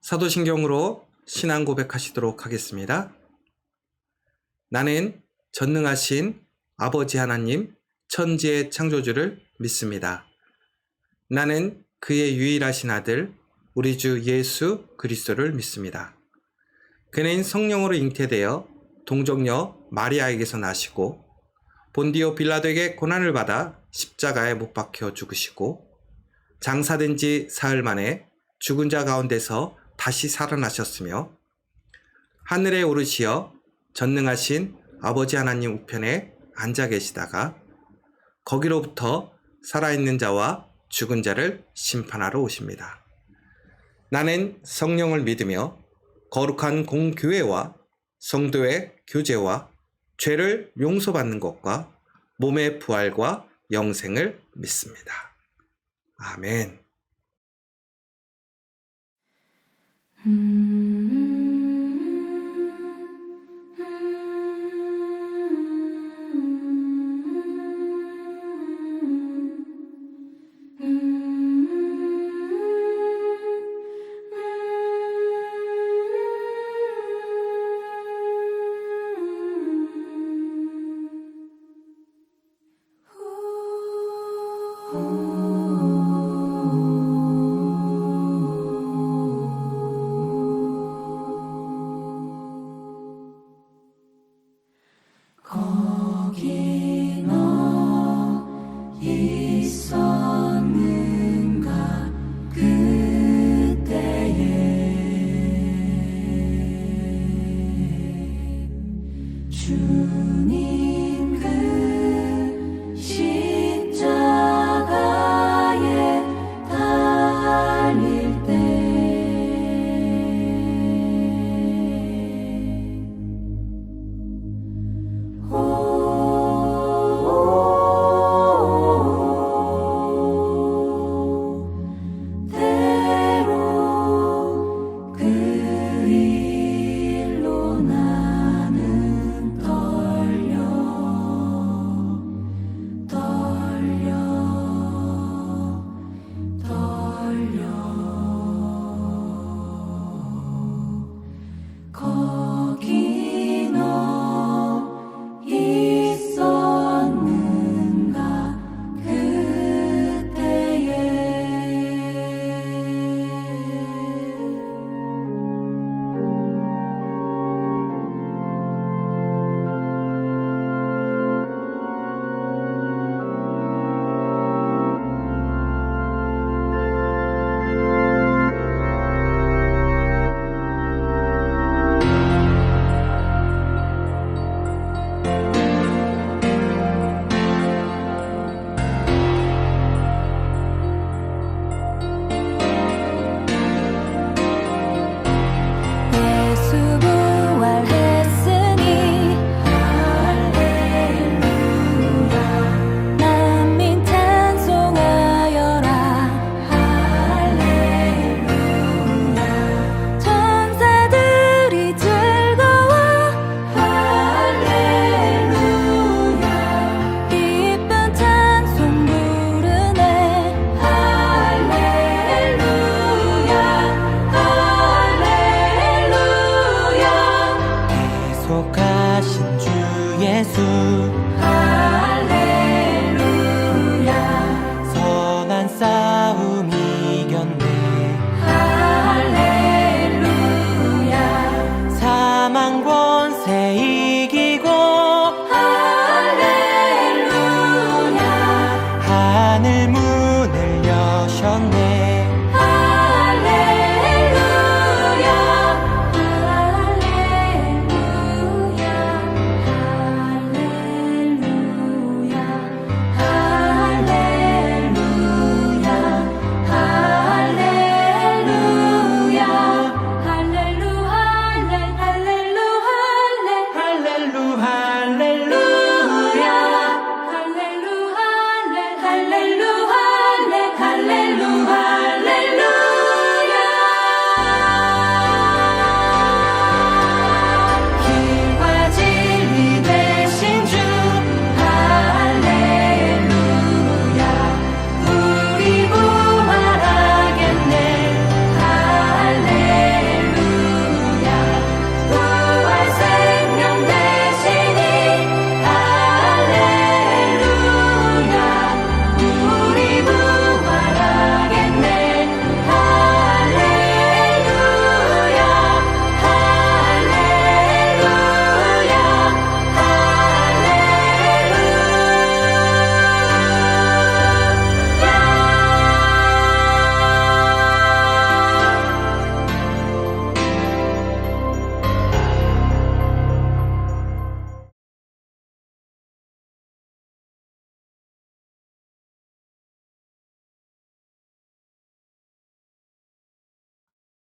사도신경으로 신앙 고백하시도록 하겠습니다. 나는 전능하신 아버지 하나님, 천지의 창조주를 믿습니다. 나는 그의 유일하신 아들, 우리 주 예수 그리스도를 믿습니다. 그는 성령으로 잉태되어 동정녀 마리아에게서 나시고 본디오 빌라도에게 고난을 받아 십자가에 못 박혀 죽으시고 장사된 지 사흘 만에 죽은 자 가운데서 다시 살아나셨으며 하늘에 오르시어 전능하신 아버지 하나님 우편에 앉아 계시다가 거기로부터 살아있는 자와 죽은 자를 심판하러 오십니다. 나는 성령을 믿으며 거룩한 공교회와 성도의 교제와 죄를 용서받는 것과 몸의 부활과 영생을 믿습니다. 아멘.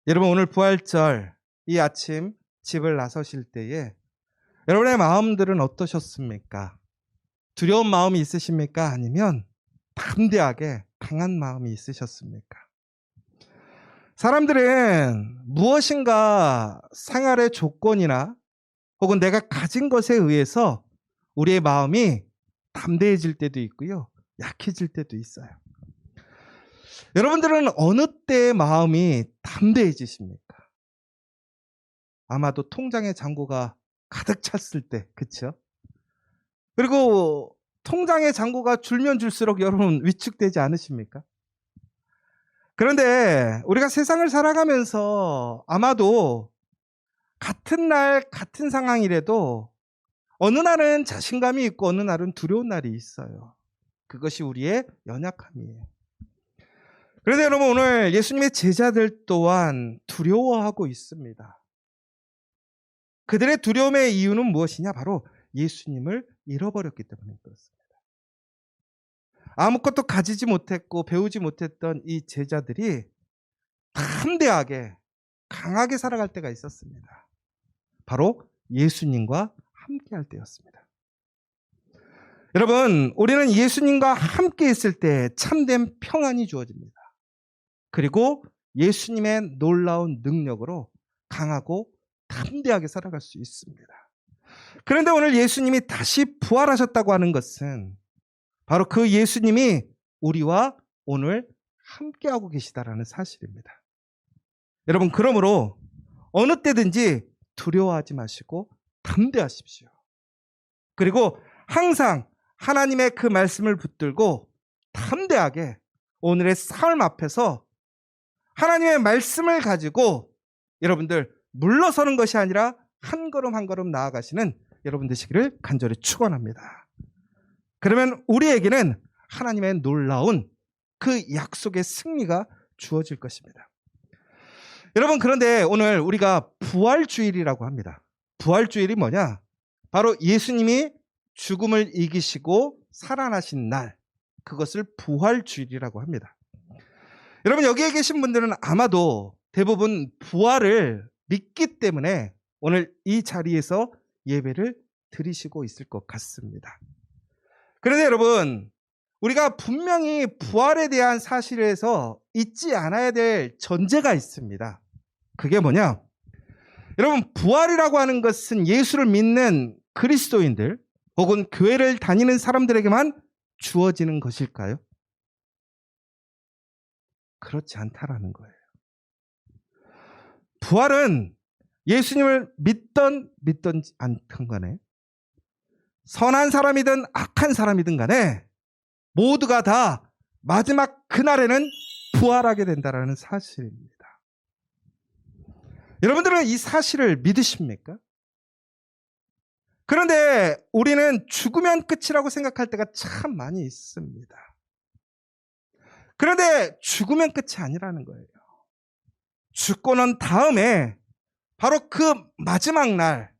여러분, 오늘 부활절 이 아침 집을 나서실 때에 여러분의 마음들은 어떠셨습니까? 두려운 마음이 있으십니까? 아니면 담대하게 강한 마음이 있으셨습니까? 사람들은 무엇인가 생활의 조건이나 혹은 내가 가진 것에 의해서 우리의 마음이 담대해질 때도 있고요, 약해질 때도 있어요. 여러분들은 어느 때의 마음이 담대해지십니까? 아마도 통장의 잔고가 가득 찼을 때, 그렇죠? 그리고 통장의 잔고가 줄면 줄수록 여러분 위축되지 않으십니까? 그런데 우리가 세상을 살아가면서 아마도 같은 날 같은 상황이라도 어느 날은 자신감이 있고 어느 날은 두려운 날이 있어요. 그것이 우리의 연약함이에요. 그런데 여러분, 오늘 예수님의 제자들 또한 두려워하고 있습니다. 그들의 두려움의 이유는 무엇이냐? 바로 예수님을 잃어버렸기 때문에 그렇습니다. 아무것도 가지지 못했고 배우지 못했던 이 제자들이 담대하게 강하게 살아갈 때가 있었습니다. 바로 예수님과 함께 할 때였습니다. 여러분, 우리는 예수님과 함께 있을 때 참된 평안이 주어집니다. 그리고 예수님의 놀라운 능력으로 강하고 담대하게 살아갈 수 있습니다. 그런데 오늘 예수님이 다시 부활하셨다고 하는 것은 바로 그 예수님이 우리와 오늘 함께하고 계시다라는 사실입니다. 여러분, 그러므로 어느 때든지 두려워하지 마시고 담대하십시오. 그리고 항상 하나님의 그 말씀을 붙들고 담대하게 오늘의 삶 앞에서 하나님의 말씀을 가지고 여러분들 물러서는 것이 아니라 한 걸음 한 걸음 나아가시는 여러분 되시기를 간절히 축원합니다. 그러면 우리에게는 하나님의 놀라운 그 약속의 승리가 주어질 것입니다. 여러분, 그런데 오늘 우리가 부활주일이라고 합니다. 부활주일이 뭐냐? 바로 예수님이 죽음을 이기시고 살아나신 날, 그것을 부활주일이라고 합니다. 여러분, 여기에 계신 분들은 아마도 대부분 부활을 믿기 때문에 오늘 이 자리에서 예배를 드리시고 있을 것 같습니다. 그런데 여러분, 우리가 분명히 부활에 대한 사실에서 잊지 않아야 될 전제가 있습니다. 그게 뭐냐? 여러분, 부활이라고 하는 것은 예수를 믿는 그리스도인들 혹은 교회를 다니는 사람들에게만 주어지는 것일까요? 그렇지 않다라는 거예요. 부활은 예수님을 믿든 않든 간에, 선한 사람이든 악한 사람이든 간에 모두가 다 마지막 그날에는 부활하게 된다는 사실입니다. 여러분들은 이 사실을 믿으십니까? 그런데 우리는 죽으면 끝이라고 생각할 때가 참 많이 있습니다. 그런데 죽으면 끝이 아니라는 거예요. 죽고 난 다음에 바로 그 마지막 날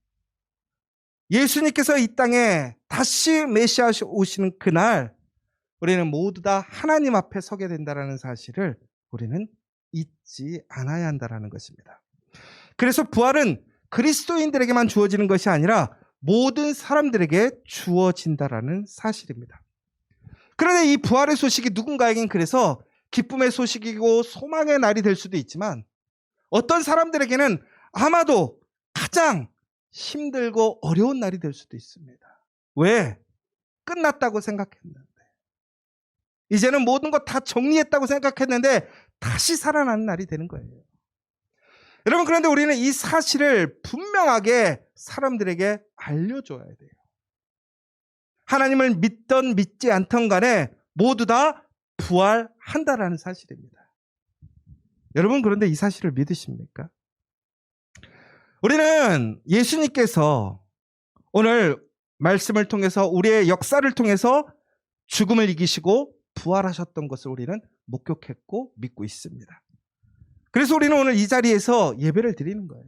예수님께서 이 땅에 다시 메시아 오시는 그날 우리는 모두 다 하나님 앞에 서게 된다는 사실을 우리는 잊지 않아야 한다는 것입니다. 그래서 부활은 그리스도인들에게만 주어지는 것이 아니라 모든 사람들에게 주어진다는 사실입니다. 그런데 이 부활의 소식이 누군가에겐 그래서 기쁨의 소식이고 소망의 날이 될 수도 있지만 어떤 사람들에게는 아마도 가장 힘들고 어려운 날이 될 수도 있습니다. 왜? 끝났다고 생각했는데, 이제는 모든 것 다 정리했다고 생각했는데 다시 살아나는 날이 되는 거예요. 여러분, 그런데 우리는 이 사실을 분명하게 사람들에게 알려줘야 돼요. 하나님을 믿던 믿지 않던 간에 모두 다 부활한다라는 사실입니다. 여러분, 그런데 이 사실을 믿으십니까? 우리는 예수님께서 오늘 말씀을 통해서 우리의 역사를 통해서 죽음을 이기시고 부활하셨던 것을 우리는 목격했고 믿고 있습니다. 그래서 우리는 오늘 이 자리에서 예배를 드리는 거예요.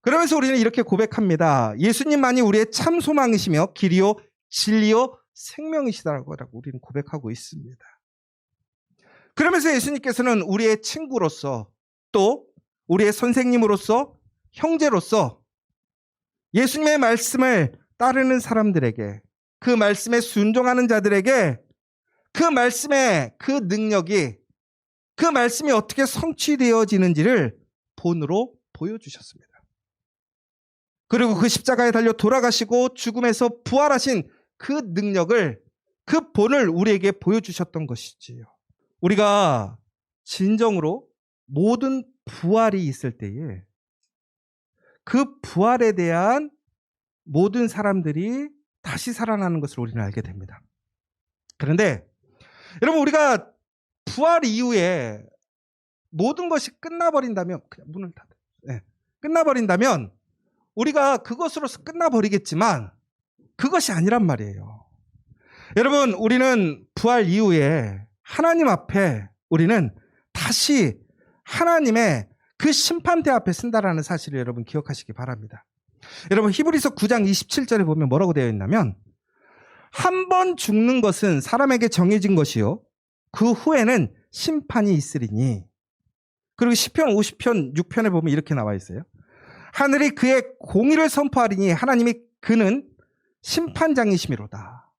그러면서 우리는 이렇게 고백합니다. 예수님만이 우리의 참 소망이시며 길이요 진리요 생명이시다라고 우리는 고백하고 있습니다. 그러면서 예수님께서는 우리의 친구로서 또 우리의 선생님으로서, 형제로서 예수님의 말씀을 따르는 사람들에게, 그 말씀에 순종하는 자들에게 그 말씀의 그 능력이, 그 말씀이 어떻게 성취되어지는지를 본으로 보여주셨습니다. 그리고 그 십자가에 달려 돌아가시고 죽음에서 부활하신 그 능력을, 그 본을 우리에게 보여주셨던 것이지요. 우리가 진정으로 모든 부활이 있을 때에 그 부활에 대한 모든 사람들이 다시 살아나는 것을 우리는 알게 됩니다. 그런데 여러분, 우리가 부활 이후에 모든 것이 끝나버린다면, 그냥 문을 닫아요. 네. 끝나버린다면 우리가 그것으로서 끝나버리겠지만 그것이 아니란 말이에요. 여러분, 우리는 부활 이후에 하나님 앞에 우리는 다시 하나님의 그 심판대 앞에 쓴다라는 사실을 여러분 기억하시기 바랍니다. 여러분, 히브리서 9장 27절에 보면 뭐라고 되어 있냐면, 한 번 죽는 것은 사람에게 정해진 것이요 그 후에는 심판이 있으리니. 그리고 시편 50편 6편에 보면 이렇게 나와 있어요. 하늘이 그의 공의를 선포하리니 하나님이 그는 심판장이시미로다.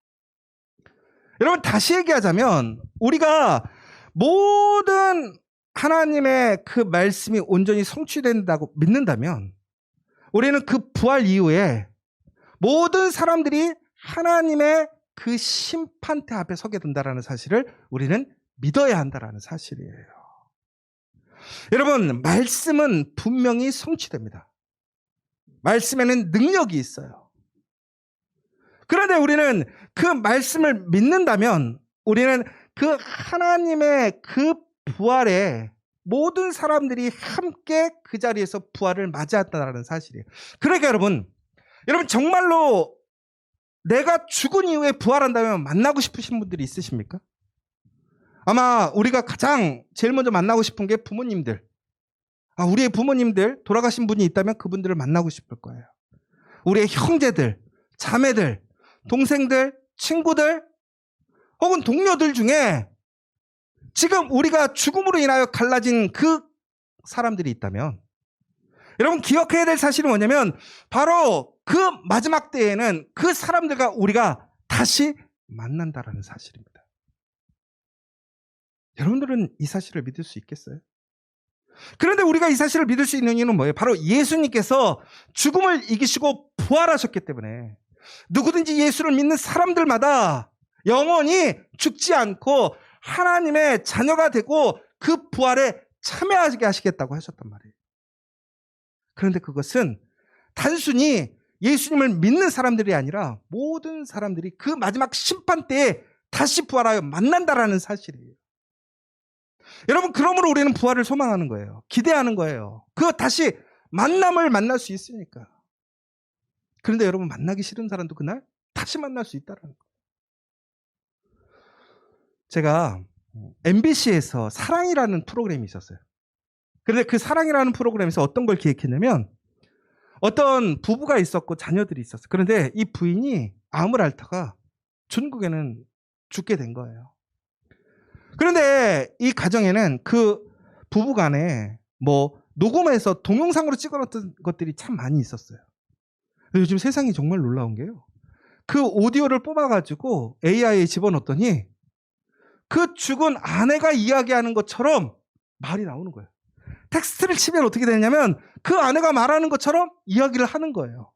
여러분, 다시 얘기하자면 우리가 모든 하나님의 그 말씀이 온전히 성취된다고 믿는다면 우리는 그 부활 이후에 모든 사람들이 하나님의 그 심판대 앞에 서게 된다는 사실을 우리는 믿어야 한다는 사실이에요. 여러분, 말씀은 분명히 성취됩니다. 말씀에는 능력이 있어요. 그런데 우리는 그 말씀을 믿는다면 우리는 그 하나님의 그 부활에 모든 사람들이 함께 그 자리에서 부활을 맞이한다는 사실이에요. 그러니까 여러분 정말로 내가 죽은 이후에 부활한다면 만나고 싶으신 분들이 있으십니까? 아마 우리가 가장 제일 먼저 만나고 싶은 게 부모님들. 우리의 부모님들, 돌아가신 분이 있다면 그분들을 만나고 싶을 거예요. 우리의 형제들, 자매들, 동생들, 친구들, 혹은 동료들 중에 지금 우리가 죽음으로 인하여 갈라진 그 사람들이 있다면, 여러분 기억해야 될 사실은 뭐냐면 바로 그 마지막 때에는 그 사람들과 우리가 다시 만난다라는 사실입니다. 여러분들은 이 사실을 믿을 수 있겠어요? 그런데 우리가 이 사실을 믿을 수 있는 이유는 뭐예요? 바로 예수님께서 죽음을 이기시고 부활하셨기 때문에 누구든지 예수를 믿는 사람들마다 영원히 죽지 않고 하나님의 자녀가 되고 그 부활에 참여하게 하시겠다고 하셨단 말이에요. 그런데 그것은 단순히 예수님을 믿는 사람들이 아니라 모든 사람들이 그 마지막 심판 때에 다시 부활하여 만난다라는 사실이에요. 여러분, 그러므로 우리는 부활을 소망하는 거예요. 기대하는 거예요. 그 다시 만남을 만날 수 있으니까. 그런데 여러분, 만나기 싫은 사람도 그날 다시 만날 수 있다는 거예요. 제가 MBC에서 사랑이라는 프로그램이 있었어요. 그런데 그 사랑이라는 프로그램에서 어떤 걸 기획했냐면 어떤 부부가 있었고 자녀들이 있었어요. 그런데 이 부인이 암을 앓다가 중국에는 죽게 된 거예요. 그런데 이 가정에는 그 부부 간에 녹음해서 동영상으로 찍어놨던 것들이 참 많이 있었어요. 요즘 세상이 정말 놀라운 게요. 그 오디오를 뽑아가지고 AI에 집어넣었더니 그 죽은 아내가 이야기하는 것처럼 말이 나오는 거예요. 텍스트를 치면 어떻게 되냐면 그 아내가 말하는 것처럼 이야기를 하는 거예요.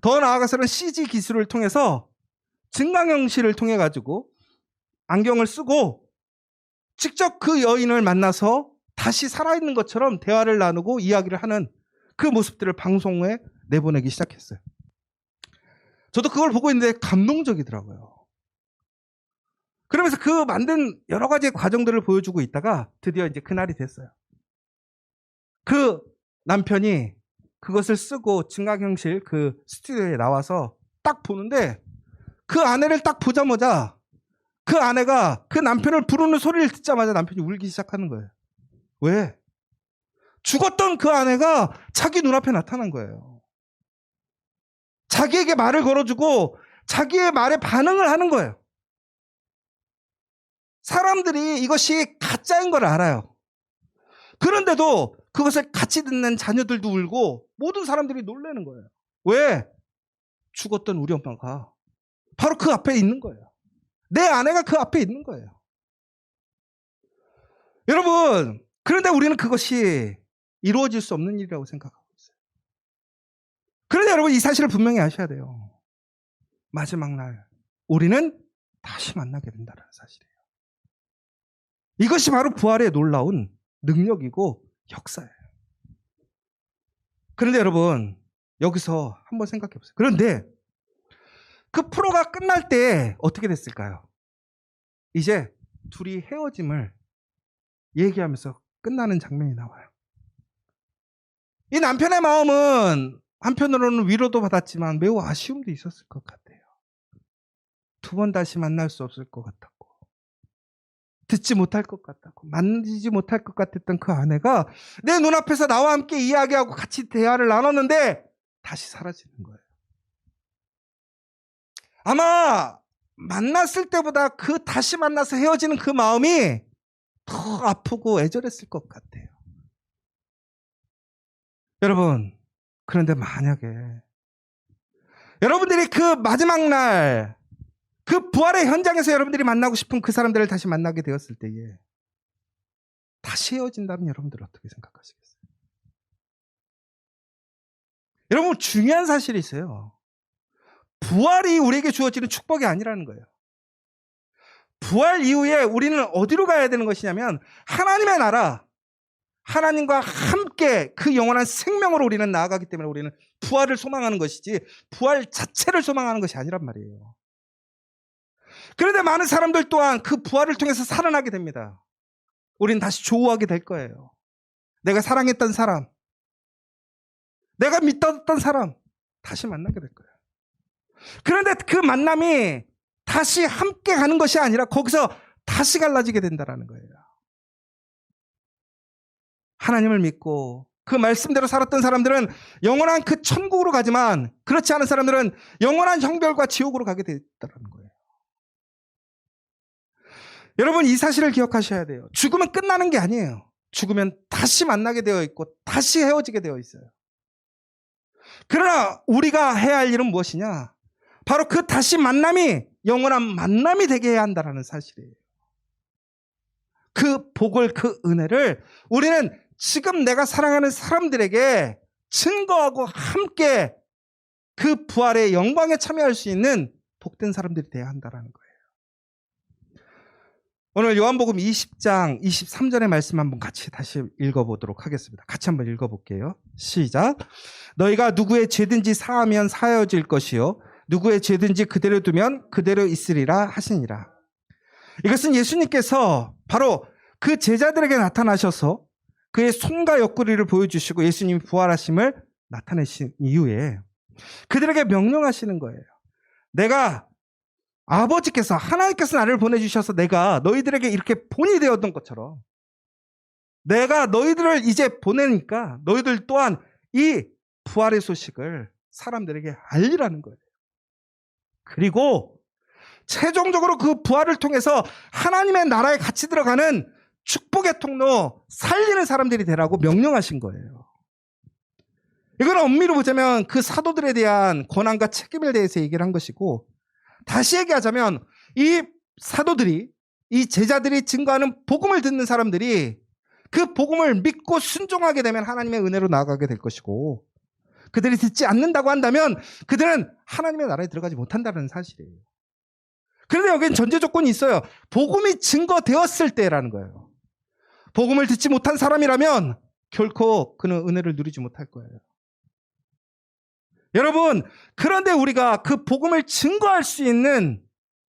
더 나아가서는 CG 기술을 통해서 증강현실을 통해 가지고 안경을 쓰고 직접 그 여인을 만나서 다시 살아있는 것처럼 대화를 나누고 이야기를 하는 그 모습들을 방송에 내보내기 시작했어요. 저도 그걸 보고 있는데 감동적이더라고요. 그러면서 그 만든 여러 가지의 과정들을 보여주고 있다가 드디어 이제 그날이 됐어요. 그 남편이 그것을 쓰고 증강현실 그 스튜디오에 나와서 딱 보는데 그 아내를 딱 보자마자 그 아내가 그 남편을 부르는 소리를 듣자마자 남편이 울기 시작하는 거예요. 왜? 죽었던 그 아내가 자기 눈앞에 나타난 거예요. 자기에게 말을 걸어주고 자기의 말에 반응을 하는 거예요. 사람들이 이것이 가짜인 걸 알아요. 그런데도 그것을 같이 듣는 자녀들도 울고 모든 사람들이 놀라는 거예요. 왜? 죽었던 우리 엄마가 바로 그 앞에 있는 거예요. 내 아내가 그 앞에 있는 거예요. 여러분, 그런데 우리는 그것이 이루어질 수 없는 일이라고 생각하고 있어요. 그런데 여러분, 이 사실을 분명히 아셔야 돼요. 마지막 날 우리는 다시 만나게 된다는 사실이에요. 이것이 바로 부활의 놀라운 능력이고 역사예요. 그런데 여러분, 여기서 한번 생각해 보세요. 그런데 그 프로가 끝날 때 어떻게 됐을까요? 이제 둘이 헤어짐을 얘기하면서 끝나는 장면이 나와요. 이 남편의 마음은 한편으로는 위로도 받았지만 매우 아쉬움도 있었을 것 같아요. 두 번 다시 만날 수 없을 것 같았고, 듣지 못할 것 같았고, 만지지 못할 것 같았던 그 아내가 내 눈앞에서 나와 함께 이야기하고 같이 대화를 나눴는데 다시 사라지는 거예요. 아마 만났을 때보다 그 다시 만나서 헤어지는 그 마음이 더 아프고 애절했을 것 같아요. 여러분, 그런데 만약에 여러분들이 그 마지막 날, 그 부활의 현장에서 여러분들이 만나고 싶은 그 사람들을 다시 만나게 되었을 때에 다시 헤어진다면 여러분들 어떻게 생각하시겠어요? 여러분, 중요한 사실이 있어요. 부활이 우리에게 주어지는 축복이 아니라는 거예요. 부활 이후에 우리는 어디로 가야 되는 것이냐면 하나님의 나라, 하나님과 함께 그 영원한 생명으로 우리는 나아가기 때문에 우리는 부활을 소망하는 것이지 부활 자체를 소망하는 것이 아니란 말이에요. 그런데 많은 사람들 또한 그 부활을 통해서 살아나게 됩니다. 우리는 다시 조우하게 될 거예요. 내가 사랑했던 사람, 내가 믿었던 사람 다시 만나게 될 거예요. 그런데 그 만남이 다시 함께 가는 것이 아니라 거기서 다시 갈라지게 된다는 거예요. 하나님을 믿고 그 말씀대로 살았던 사람들은 영원한 그 천국으로 가지만 그렇지 않은 사람들은 영원한 형벌과 지옥으로 가게 됐다는 거예요. 여러분, 이 사실을 기억하셔야 돼요. 죽으면 끝나는 게 아니에요. 죽으면 다시 만나게 되어 있고 다시 헤어지게 되어 있어요. 그러나 우리가 해야 할 일은 무엇이냐? 바로 그 다시 만남이 영원한 만남이 되게 해야 한다는 사실이에요. 그 복을, 그 은혜를 우리는 지금 내가 사랑하는 사람들에게 증거하고 함께 그 부활의 영광에 참여할 수 있는 복된 사람들이 되어야 한다는 거예요. 오늘 요한복음 20장 23절의 말씀 한번 같이 다시 읽어보도록 하겠습니다. 같이 한번 읽어볼게요. 시작. 너희가 누구의 죄든지 사하면 사하여질 것이요 누구의 죄든지 그대로 두면 그대로 있으리라 하시니라. 이것은 예수님께서 바로 그 제자들에게 나타나셔서 그의 손과 옆구리를 보여주시고 예수님이 부활하심을 나타내신 이후에 그들에게 명령하시는 거예요. 내가 아버지께서 하나님께서 나를 보내주셔서 내가 너희들에게 이렇게 본이 되었던 것처럼 내가 너희들을 이제 보내니까 너희들 또한 이 부활의 소식을 사람들에게 알리라는 거예요. 그리고 최종적으로 그 부활을 통해서 하나님의 나라에 같이 들어가는 축복의 통로, 살리는 사람들이 되라고 명령하신 거예요. 이건 엄밀히 보자면 그 사도들에 대한 권한과 책임에 대해서 얘기를 한 것이고, 다시 얘기하자면 이 사도들이, 이 제자들이 증거하는 복음을 듣는 사람들이 그 복음을 믿고 순종하게 되면 하나님의 은혜로 나아가게 될 것이고, 그들이 듣지 않는다고 한다면 그들은 하나님의 나라에 들어가지 못한다는 사실이에요. 그런데 여기는 전제 조건이 있어요. 복음이 증거되었을 때라는 거예요. 복음을 듣지 못한 사람이라면 결코 그는 은혜를 누리지 못할 거예요. 여러분, 그런데 우리가 그 복음을 증거할 수 있는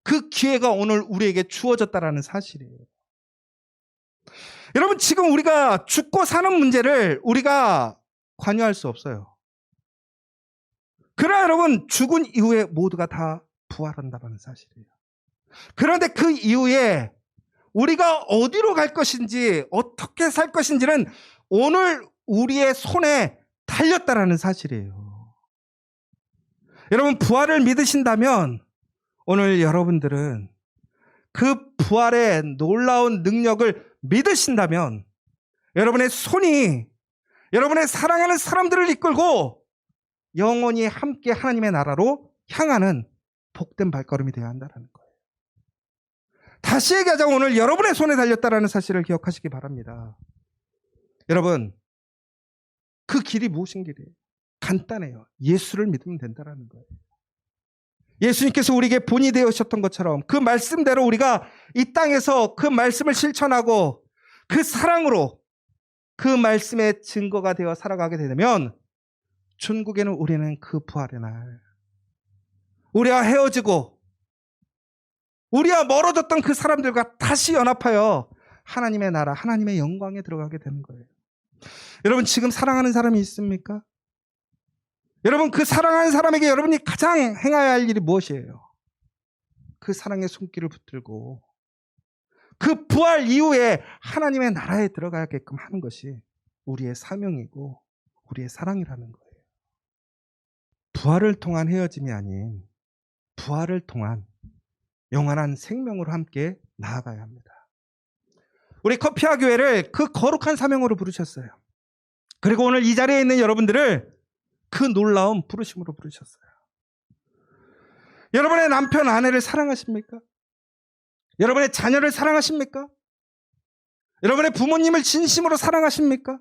그 기회가 오늘 우리에게 주어졌다는 사실이에요. 여러분, 지금 우리가 죽고 사는 문제를 우리가 관여할 수 없어요. 그러나 여러분, 죽은 이후에 모두가 다 부활한다는 사실이에요. 그런데 그 이후에 우리가 어디로 갈 것인지, 어떻게 살 것인지는 오늘 우리의 손에 달렸다라는 사실이에요. 여러분, 부활을 믿으신다면 오늘 여러분들은 그 부활의 놀라운 능력을 믿으신다면 여러분의 손이 여러분의 사랑하는 사람들을 이끌고 영원히 함께 하나님의 나라로 향하는 복된 발걸음이 되어야 한다는 거예요. 다시 얘기하자면 오늘 여러분의 손에 달렸다는 사실을 기억하시기 바랍니다. 여러분, 그 길이 무엇인 길이에요? 간단해요. 예수를 믿으면 된다는 거예요. 예수님께서 우리에게 본이 되으셨던 것처럼 그 말씀대로 우리가 이 땅에서 그 말씀을 실천하고 그 사랑으로 그 말씀의 증거가 되어 살아가게 되면 천국에는 우리는 그 부활의 날, 우리와 헤어지고 우리와 멀어졌던 그 사람들과 다시 연합하여 하나님의 나라, 하나님의 영광에 들어가게 되는 거예요. 여러분, 지금 사랑하는 사람이 있습니까? 여러분, 그 사랑하는 사람에게 여러분이 가장 행해야 할 일이 무엇이에요? 그 사랑의 손길을 붙들고 그 부활 이후에 하나님의 나라에 들어가게끔 하는 것이 우리의 사명이고 우리의 사랑이라는 거예요. 부활을 통한 헤어짐이 아닌 부활을 통한 영원한 생명으로 함께 나아가야 합니다. 우리 커피와 교회를 그 거룩한 사명으로 부르셨어요. 그리고 오늘 이 자리에 있는 여러분들을 그 놀라운 부르심으로 부르셨어요. 여러분의 남편, 아내를 사랑하십니까? 여러분의 자녀를 사랑하십니까? 여러분의 부모님을 진심으로 사랑하십니까?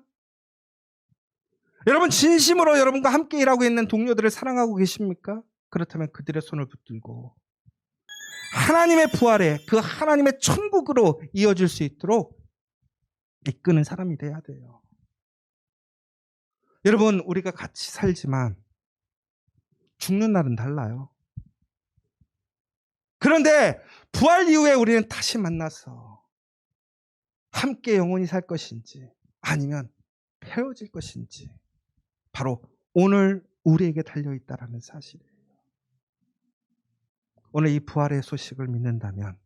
여러분, 진심으로 여러분과 함께 일하고 있는 동료들을 사랑하고 계십니까? 그렇다면 그들의 손을 붙들고 하나님의 부활에 그 하나님의 천국으로 이어질 수 있도록 이끄는 사람이 돼야 돼요. 여러분, 우리가 같이 살지만 죽는 날은 달라요. 그런데 부활 이후에 우리는 다시 만나서 함께 영원히 살 것인지 아니면 헤어질 것인지 바로 오늘 우리에게 달려있다라는 사실이에요. 오늘 이 부활의 소식을 믿는다면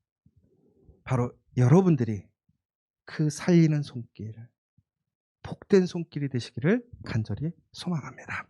바로 여러분들이 그 살리는 손길, 복된 손길이 되시기를 간절히 소망합니다.